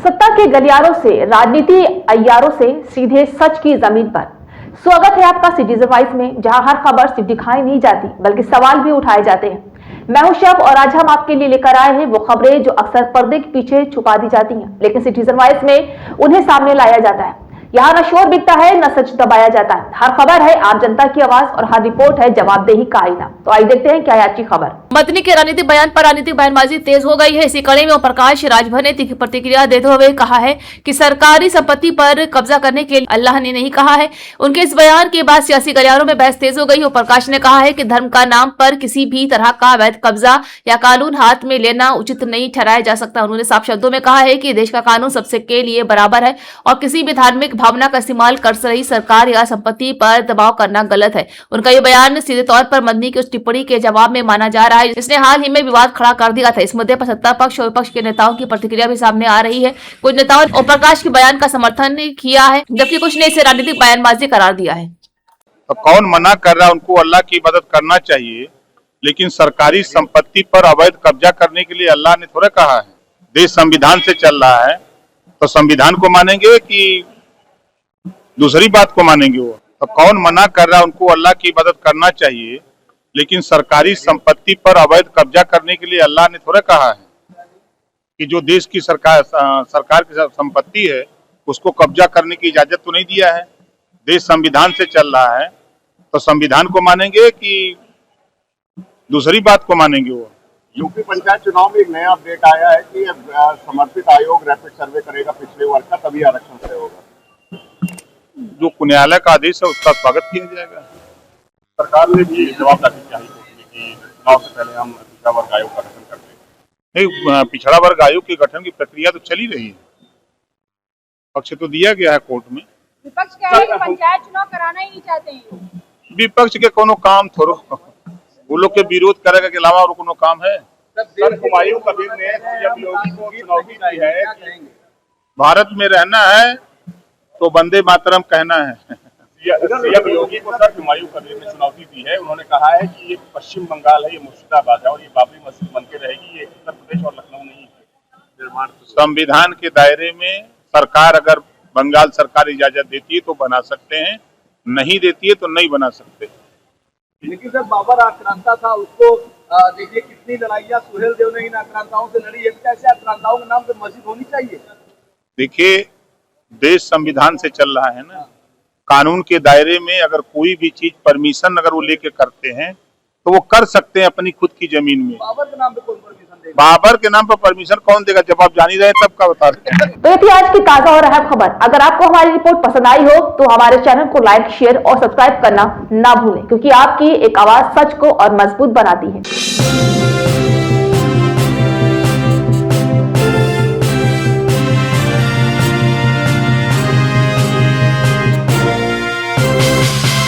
सत्ता के गलियारों से, राजनीति अय्यारों से सीधे सच की जमीन पर। स्वागत है आपका सिटीजन वॉइस में, जहां हर खबर सिर्फ दिखाई नहीं जाती बल्कि सवाल भी उठाए जाते हैं। मैं हूं शब और आज हम आपके लिए लेकर आए हैं वो खबरें जो अक्सर पर्दे के पीछे छुपा दी जाती हैं, लेकिन सिटीजन वॉइस में उन्हें सामने लाया जाता है। यहाँ न शोर बिकता है, न सच दबाया जाता है। हर खबर है आम जनता की आवाज और हर रिपोर्ट है जवाबदेही का आईना। तो आइए देखते हैं क्या है आज की खबर। मदनी के राजनीतिक बयान पर राजनीतिक बयानबाजी तेज हो गई है। इसी कड़ी में ओम प्रकाश राजभर ने तीखी प्रतिक्रिया देते हुए कहा है कि सरकारी संपत्ति पर कब्जा करने के लिए अल्लाह ने नहीं कहा है। उनके इस बयान के बाद सियासी गलियारों में बहस तेज हो गई। ओम प्रकाश ने कहा है कि धर्म का नाम पर किसी भी तरह का अवैध कब्जा या कानून हाथ में लेना उचित नहीं ठहराया जा सकता। उन्होंने साफ शब्दों में कहा है कि देश का कानून सबसे के लिए बराबर है और किसी भी धार्मिक भावना का इस्तेमाल कर रही सरकार या संपत्ति पर दबाव करना गलत है। उनका ये बयान सीधे तौर पर मदनी की उस टिप्पणी के जवाब में माना जा रहा है जिसने हाल ही में विवाद खड़ा कर दिया था। इस मुद्दे पर सत्ता पक्ष और विपक्ष के नेताओं की प्रतिक्रिया भी सामने आ रही है। कुछ नेताओं ने ओम प्रकाश के बयान का समर्थन किया है, जबकि कुछ ने इसे राजनीतिक बयानबाजी करार दिया है। तो कौन मना कर रहा है? उनको अल्लाह की इबादत करना चाहिए, लेकिन सरकारी संपत्ति पर अवैध कब्जा करने के लिए अल्लाह ने थोड़ा कहा है। देश संविधान से चल रहा है, तो संविधान को मानेंगे कि दूसरी बात को मानेंगे? वो तो कौन मना कर रहा है? उनको अल्लाह की इबादत करना चाहिए, लेकिन सरकारी संपत्ति पर अवैध कब्जा करने के लिए अल्लाह ने थोड़ा कहा है कि जो देश की सरकार की संपत्ति है उसको कब्जा करने की इजाजत तो नहीं दिया है। देश संविधान से चल रहा है, तो संविधान को मानेंगे कि दूसरी बात को मानेंगे? वो यूपी पंचायत चुनाव में एक नया अपडेट आया है कि समर्पित आयोग रैपिड सर्वे करेगा पिछले वर्ष का, तभी आरक्षण तय होगा। जो न्यायालय का आदेश है उसका स्वागत किया जाएगा। सरकार ने भी जवाब दाखिल किया है कि चुनाव से पहले हम पिछड़ा वर्ग आयोग का गठन करते हैं। नहीं, पिछड़ा वर्ग आयोग के गठन की प्रक्रिया तो चली रही है, पक्ष तो दिया गया है कोर्ट में। विपक्ष कह रहा है कि पंचायत चुनाव कराना ही नहीं चाहते हैं। विपक्ष के कोनो काम थोड़ो, वो लोग के विरोध करेगा के अलावा और कोनो काम है? हुमायूं कबीर ने सीएम योगी को चुनौती दी है, भारत में रहना है तो वंदे मातरम कहना है। सीएम योगी को सर हुमायूं कबीर ने चुनौती दी है। उन्होंने कहा है कि ये पश्चिम बंगाल है, ये मुर्शिदाबाद है और ये बाबरी मस्जिद बनके रहेगी, ये उत्तर प्रदेश और लखनऊ नहीं है। निर्माण संविधान के दायरे में सरकार अगर बंगाल सरकार इजाजत देती है तो बना सकते हैं, नहीं देती है तो नहीं बना सकते। लेकिन सर बाबर आक्रांता था, उसको देखिए कितनी लड़ाइयाँ सुहेल देव ने इन आक्रांताओं से लड़ी है। कैसे आक्रांताओं के नाम पे मस्जिद होनी चाहिए? देखिए, देश संविधान से चल रहा है ना, कानून के दायरे में अगर कोई भी चीज परमिशन अगर वो लेके करते हैं तो वो कर सकते हैं अपनी खुद की जमीन में। बाबर के नाम पे कौन परमिशन देगा? बाबर के नाम पर परमिशन कौन देगा? जब आप जान ही रहे तब का बता रहे हैं। तो ये थी आज की ताजा और अहम खबर। अगर आपको हमारी रिपोर्ट पसंद आई हो तो हमारे चैनल को लाइक, शेयर और सब्सक्राइब करना ना भूलें, क्योंकि आपकी एक आवाज सच को और मजबूत बनाती है।